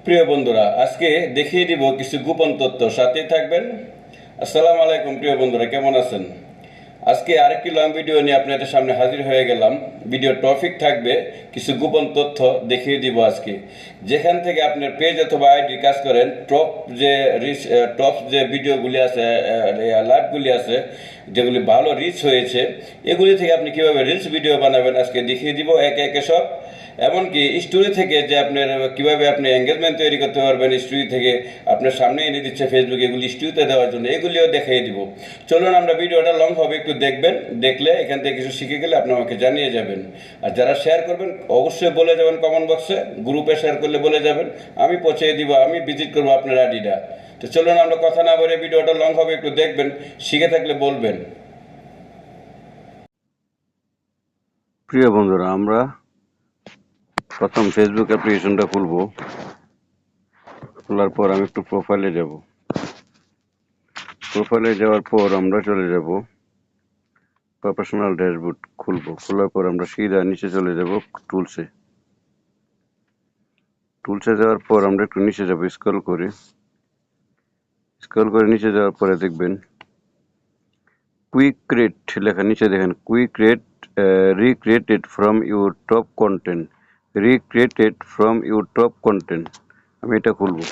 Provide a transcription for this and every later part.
প্রিয় বন্ধুরা, আজকে দেখিয়ে দিব কিছু গোপন তথ্য, সাথেই থাকবেন। আসসালামু আলাইকুম প্রিয় বন্ধুরা, কেমন আছেন? আজকে আরেকটি লং ভিডিও নিয়ে আপনাদের সামনে হাজির হয়ে গেলাম। ভিডিও টপিক থাকবে কিছু গোপন তথ্য দেখিয়ে দিব আজকে। যেখান থেকে আপনার পেজ অথবা আইডি কাজ করেন, টপ যে ভিডিওগুলি আছে, লাইভগুলি আছে, যেগুলি ভালো রিচ হয়েছে, এগুলি থেকে আপনি কিভাবে রিলস ভিডিও বানাবেন আজকে দেখিয়ে দিব একে একে সব। এমনকি স্টোরি থেকে যে আপনার কিভাবে আপনি এঙ্গেজমেন্ট তৈরি করতে পারবেন, স্টোরি থেকে আপনার সামনে এনে দিচ্ছে ফেসবুক, এগুলি স্টোরিতে দেওয়ার জন্য, এগুলিও দেখিয়ে দিব। চলুন, আমরা ভিডিওটা লং হবে, একটু দেখবেন। দেখলে এখান থেকে কিছু শিখে গেলে আপনি আমাকে জানিয়ে যাবেন। আর যারা শেয়ার করবেন অবশ্যই বলে যাবেন কমেন্ট বক্সে, গ্রুপে শেয়ার করলে বলে যাবেন, আমি পৌঁছে দিব, আমি ভিজিট করবো আপনার আইডিটা। তো চলুন, আমরা কথা না বলে, ভিডিওটা লং হবে, একটু দেখবেন, শিখে থাকলে বলবেন। প্রিয় বন্ধুরা, আমরা প্রথম ফেসবুক অ্যাপ্লিকেশনটা খুলবো। খোলার পর আমি একটু প্রোফাইলে যাব। প্রোফাইলে যাওয়ার পর আমরা চলে যাব প্রফেশনাল ড্যাশবোর্ড খুলবো। খোলার পর আমরা সিধা নিচে চলে যাব টুলসে। টুলসে যাওয়ার পর আমরা একটু নিচে যাব, স্ক্রল করে নিচে যাওয়ার পরে দেখবেন কুইক ক্রিয়েট লেখা। নিচে দেখেন quick create recreated from your top content. আমি এটা খুলবো।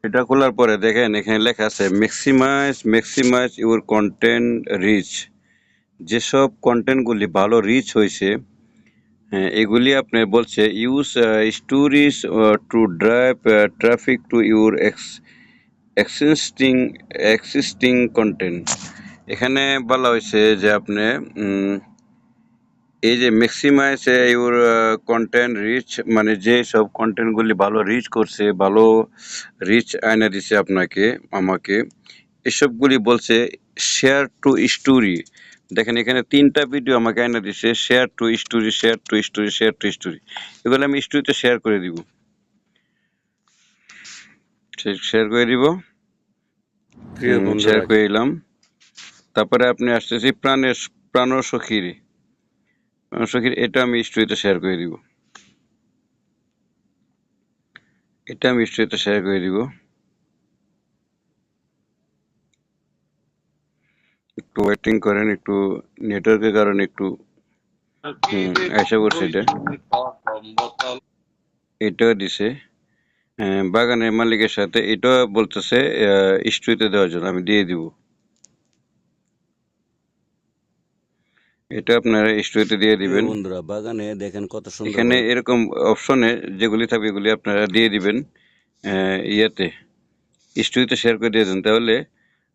এটা খোলার পরে দেখেন এখানে লেখা আছে ম্যাক্সিমাইজ ইউর কন্টেন্ট রিচ। যেসব কন্টেন্টগুলি ভালো রিচ হয়েছে, হ্যাঁ, এগুলি আপনি বলছে use stories to drive traffic to your existing content. এখানে বলা হয়েছে যে আপনি এই যে ম্যাক্সিমাইজ ইউর কন্টেন্ট রিচ, মানে যে সব কন্টেন্টগুলি ভালো রিচ করছে, ভালো রিচ আয়না দিছে আমাকে, এসবগুলি বলছে শেয়ার টু স্টোরি। দেখেন এখানে 3টা ভিডিও আমাকে আয়না দিছে, শেয়ার টু স্টোরি, এগুলো আমি স্টোরিতে শেয়ার করে দিব। প্রিয় শেয়ার বন্ধুরা, করে দিলাম। তারপরে আপনি আসতেছি প্রাণ সখীর, এটা আমি স্টোরিতে শেয়ার করে দিব। একটু ওয়েটিং করেন, একটু নেটওয়ার্কের কারণে একটু আশা করছি। এটাও দিছে বাগানের মালিকের সাথে, এটা বলতেছে স্টোরিতে দেওয়ার জন্য, আমি দিয়ে দিব। এটা আপনারা স্টোরিতে দিয়ে দিবেন। বন্ধুরা, বাগানে দেখেন কত সুন্দর। এখানে এরকম অপশনে যেগুলি থাকবে এগুলি আপনারা দিয়ে দিবেন ইয়েতে, স্টোরিতে শেয়ার করে দিয়ে দেন। তাহলে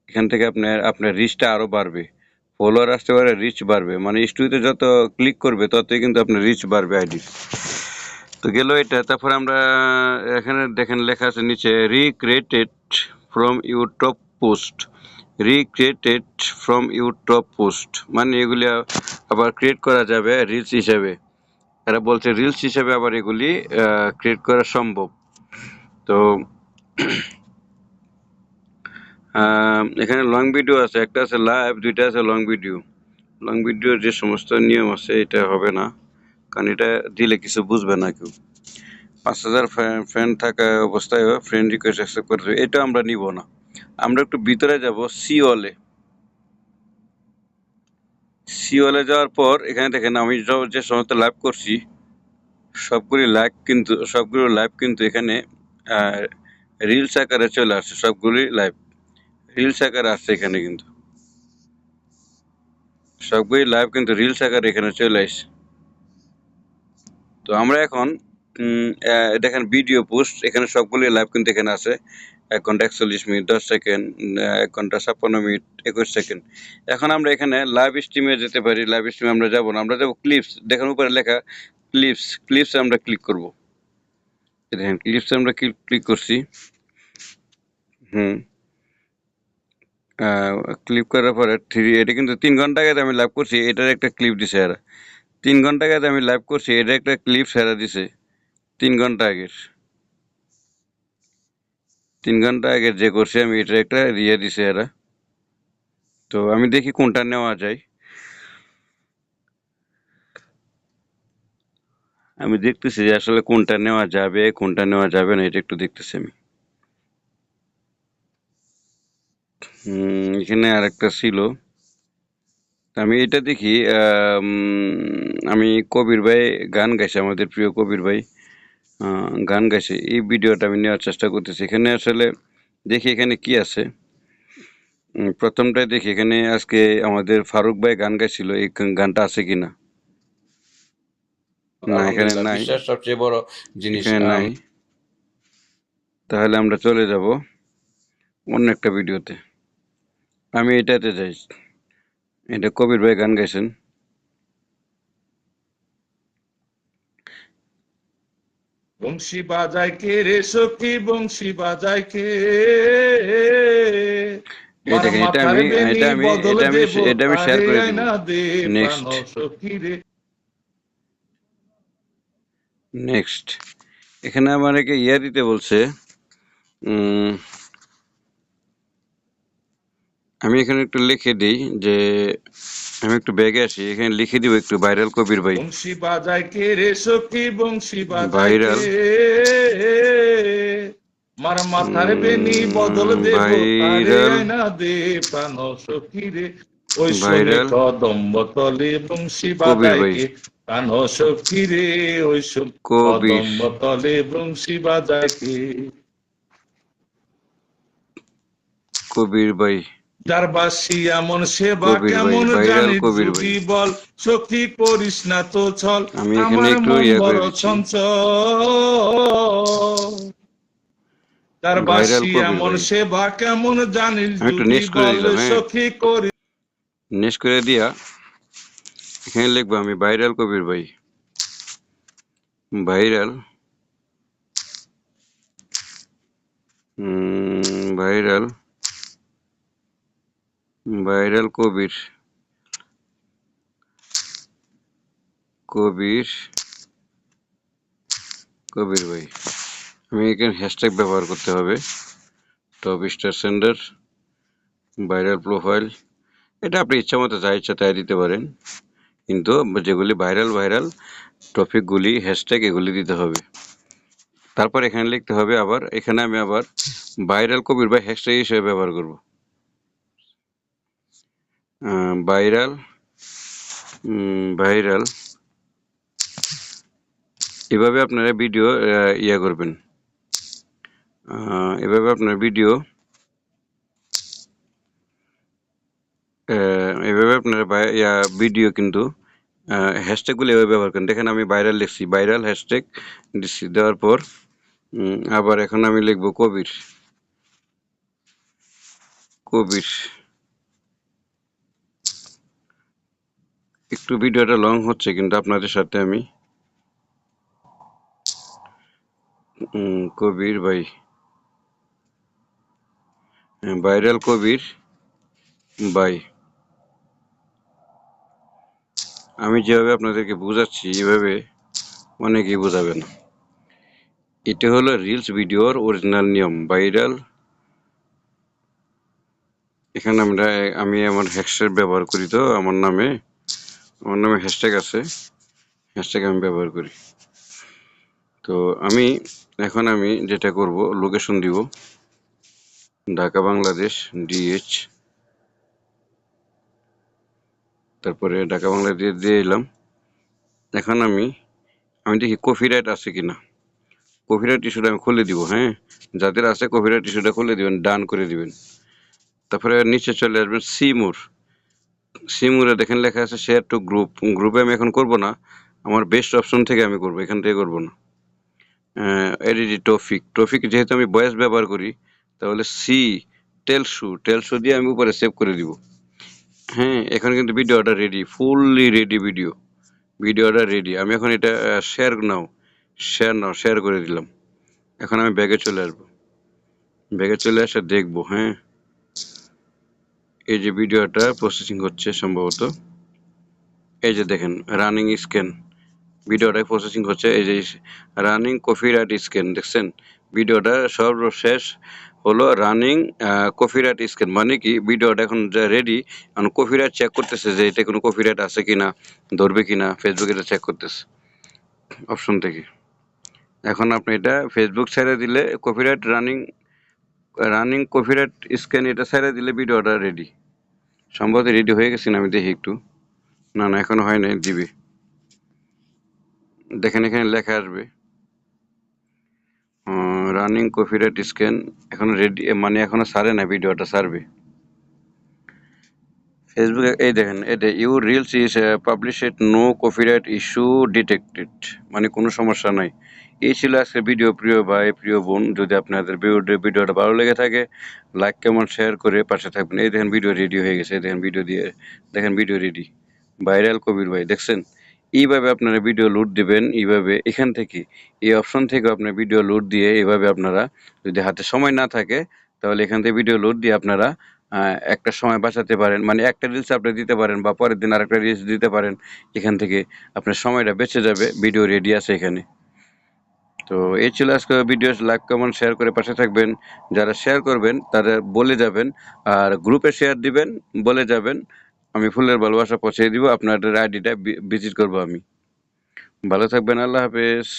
এখান থেকে আপনার রিচটা আরো বাড়বে, ফলোয়ার আসতে পারে, রিচ বাড়বে। মানে স্টোরিতে যত ক্লিক করবে ততই কিন্তু আপনার রিচ বাড়বে আইডি। তো গেল এটা। তারপরে আমরা এখানে দেখেন লেখা আছে নিচে recreated from your top post, মানে এগুলি আবার ক্রিয়েট করা যাবে রিলস হিসেবে। এরা বলছে রিলস হিসেবে আবার এগুলি ক্রিয়েট করা সম্ভব। তো এখানে লং ভিডিও আছে, একটা আছে লাইভ, দুইটা আছে লং ভিডিওর যে সমস্ত নিয়ম আছে এটা হবে না, কারণ এটা দিলে কিছু বুঝবে না কেউ। 5000 ফ্রেন্ড থাকা অবস্থায় ফ্রেন্ড রিকোয়েস্ট অ্যাকসেপ্ট করতে হবে, এটা আমরা নিব না। আমরা একটু ভিতরে যাব, সিওলে যাওয়ার পর এখানে দেখেন আমি যে সমস্ত লাইভ করছি সবগুলো লাইভ কিন্তু এখানে রিলস আকারে চলে আসছে। সবগুলি লাইভ রিলস আকারে আসছে এখানে, কিন্তু সবগুলি লাইভ কিন্তু রিলস আকারে এখানে চলে আসছে। তো আমরা এখন দেখেন ভিডিও পোস্ট, এখানে সবগুলি লাইভ কিন্তু এখানে আছে। 1 ঘন্টা 41 মিনিট 10 সেকেন্ড, 1 ঘন্টা 56 মিনিট 21 সেকেন্ড। এখন আমরা এখানে লাইভ স্ট্রিমে যেতে পারি। লাইভ স্ট্রিমে আমরা যাব না, আমরা যাব ক্লিপস। দেখেন উপরে লেখা ক্লিপস আমরা ক্লিক করব। দেখেন ক্লিপস আমরা ক্লিক করছি। ক্লিক করার পরে এটা কিন্তু 3 ঘন্টা আগে আমি লাইভ করছি, এটার একটা ক্লিপ দিছে এরা। 3 ঘন্টা আগে আমি লাইভ করছি, এটা একটা ক্লিপ এরা দিছে 3 ঘন্টা আগের। 3 ঘন্টা আগে যে করছি আমি, এটা একটা দিছে এরা। তো আমি দেখি কোনটা নেওয়া যায়। আমি দেখতেছি যে আসলে কোনটা নেওয়া যাবে কোনটা নেওয়া যাবে না, এটা একটু দেখতেছি আমি। এখানে আরেকটা ছিল, আমি এটা দেখি। আমি কবির ভাই গান গাইছে, আমাদের প্রিয় কবির ভাই গান গাইছে, এই ভিডিওটা আমি নেওয়ার চেষ্টা করতেছি। এখানে আসলে দেখি এখানে কি আছে। প্রথমটাই দেখি এখানে আজকে আমাদের ফারুক ভাই গান গাইছিল, এই গানটা আছে কিনা। না, এখানে আলহামদুলিল্লাহ, নাই, বিশ্বাস সবচেয়ে বড় জিনিস। এখানে নাই। তাহলে আমরা চলে যাব অন্য একটা ভিডিওতে। আমি এটাতে যাই, এটা কবির ভাই গান গাইছেন। বংশী বাজায় কে রে সখী, বংশী বাজায় কে, এই মার দেখেন, মাথার বেনি বদল দেব এটা আমি শেয়ার তারে করে দিব। আয়না দে প্রাণ নেক্সট, সখী রে। নেক্সট। এখানে আমাকে ইয়া দিতে বলছে। উম, আমি এখানে একটু লিখে দিই যে, আমি একটু ব্যাগে আসি, এখানে লিখে দিব একটু ভাইরাল কবির ভাই। বংশী বাজায় কে রে সখী, বংশী বাজায় কে, ভাইরাল মার মাথার বেনি বদল দেব তারে ভাইরাল আয়না দে প্রাণ সখী রে। ওই শোনে ভাইরাল কদম্ব তলে বংশী কবির বাজায় ভাই, কে, প্রাণ সখী রে। ওই শোনে কবির কদম্ব তলে বংশী বাজায় কে। কবির ভাই, যার বাসি এমন সেবা কবির ভাই, কেমন ভাইরাল জানিস কবির ভাই। যদি বল, সখী করিস না তো ছল, আমি এখানে আমার একটু মন ইয়া করে বড় দিচ্ছি, চঞ্চল। তার ভাইরাল বাসি কবির এমন ভাই। সেবা কেমন জানিস আমি একটু যদি নেক্সট করে বল, দিলাম, হ্যাঁ, সখী করিস। নেক্সট করে দিয়া এখানে লিখবো আমি ভাইরাল কবির ভাই, ভাইরাল ভাইরাল ভাইরাল কবির, কবির কবির ভাই। আমি এখানে হ্যাশট্যাগ ব্যবহার করতে হবে, top star sender, viral profile. এটা আপনি ইচ্ছা মতো যা ইচ্ছা তাই দিতে পারেন, কিন্তু যেগুলি ভাইরাল ভাইরাল টপিকগুলি হ্যাশট্যাগ এগুলি দিতে হবে। তারপর এখানে লিখতে হবে, আবার এখানে আমি আবার ভাইরাল কবির ভাই হ্যাশট্যাগ হিসেবে ব্যবহার করব। ভাইরাল ভাইরাল এভাবে আপনারা ভিডিও ইয়া করবেন, এভাবে আপনার ভিডিও এভাবে আপনারা ভিডিও কিন্তু হ্যাশট্যাগুলো এভাবে ব্যবহার করেন। দেখেন আমি ভাইরাল লিখছি, ভাইরাল হ্যাশট্যাগ দিচ্ছি, দেওয়ার পর আবার এখন আমি লিখব কবির, কবির। একটু ভিডিওটা লং হচ্ছে, কিন্তু আপনাদের সাথে আমি কবির ভাই, ভাইরাল কবির ভাই। আমি যেভাবে আপনাদেরকে বোঝাচ্ছি এভাবে অনেকেই বোঝাবে না। এটা হলো রিলস ভিডিওর অরিজিনাল নিয়ম, ভাইরাল। এখানে আমি আমার হ্যাশট্যাগ ব্যবহার করি, তো আমার নামে হ্যাশট্যাগ আছে, হ্যাশট্যাগ আমি ব্যবহার করি। তো এখন আমি যেটা করব, লোকেশন দিব ঢাকা বাংলাদেশ DH, তারপরে ঢাকা বাংলাদেশ দিয়ে এলাম। এখন আমি দেখি কপিরাইট আছে কিনা, কপিরাইট ইস্যুটা আমি খুলে দিব। হ্যাঁ, যাদের আছে কপিরাইট ইস্যুটা খুলে দিবেন, ডান করে দিবেন। তারপরে নিচে চলে আসবেন সিমুরে দেখেন লেখা আছে শেয়ার টু গ্রুপ। গ্রুপে আমি এখন করব না, আমার বেস্ট অপশন থেকে আমি করব, এখান থেকে করব না। এডিট টপিক যেহেতু আমি ভয়েস ব্যবহার করি, তাহলে টেলসু দিয়ে আমি উপরে সেভ করে দিব। হ্যাঁ, এখন কিন্তু ভিডিওটা রেডি, ফুললি রেডি ভিডিওটা রেডি। আমি এখন এটা শেয়ার করে দিলাম। এখন আমি ব্যাগে চলে আসবো, ব্যাগে চলে আসে দেখবো। হ্যাঁ, এই যে ভিডিওটা প্রসেসিং হচ্ছে সম্ভবত, এই যে দেখেন রানিং স্ক্যান, ভিডিওটা প্রসেসিং হচ্ছে, এই যে রানিং কপিরাইট স্ক্যান দেখছেন। ভিডিওটা সর্বশেষ হলো রানিং কপিরাইট স্ক্যান, মানে কি ভিডিওটা এখন যা রেডি, এখন কপিরাইট চেক করতেছে যে এটা কোনো কপিরাইট আছে কিনা, ধরবে কিনা, ফেসবুকে এটা চেক করতেছে। অপশন থেকে। এখন আপনি এটা ফেসবুক ছেড়ে দিলে কপিরাইট রানিং কপিরাইট স্ক্যান এটা ছেড়ে দিলে ভিডিওটা রেডি। সম্ভবত রেডি হয়ে গেছে না, আমি দেখি একটু। না না, এখনো হয় নাই, দিবে। দেখেন এখানে লেখা আসবে রানিং কপিরাইট স্ক্যান, এখনো রেডি, মানে এখনো ছাড়ে না, ভিডিওটা ছাড়বে। ফেসবুকে এই দেখেন, এটা your reels is published, no copyright issue detected, মানে কোনো সমস্যা নাই। এই ছিল আজকে ভিডিও। প্রিয় ভাই, প্রিয় বোন, যদি আপনাদের ভিডিওটা ভালো লেগে থাকে, লাইক কমেন্ট শেয়ার করে পাশে থাকবেন। এই দেখেন ভিডিও রেডি হয়ে গেছে, এই দেখেন ভিডিও দিয়ে, দেখেন ভিডিও রেডি। ভাইরাল কবির ভাই, দেখছেন? এইভাবে আপনারা ভিডিও লোড দিবেন, এইভাবে এখান থেকে, এই অপশন থেকে আপনার ভিডিও লোড দিয়ে, এইভাবে আপনারা, যদি হাতে সময় না থাকে তাহলে এখান থেকে ভিডিও লোড দিয়ে আপনারা একটা সময় বাঁচাতে পারেন, মানে একটা রিলস আপনি দিতে পারেন বা পরের দিন আরেকটা রিলস দিতে পারেন। এখান থেকে আপনার সময়টা বেঁচে যাবে, ভিডিও রেডি আছে এখানে। তো এই ছিল আজকে ভিডিও। লাইক কমেন্ট শেয়ার করে পাশে থাকবেন। যারা শেয়ার করবেন তারা বলে যাবেন, আর গ্রুপে শেয়ার দিবেন, বলে যাবেন আমি ফুলের ভালোবাসা পৌঁছে দিব, আপনাদের আইডিটা ভিজিট করবো আমি। ভালো থাকবেন, আল্লাহ হাফেজ।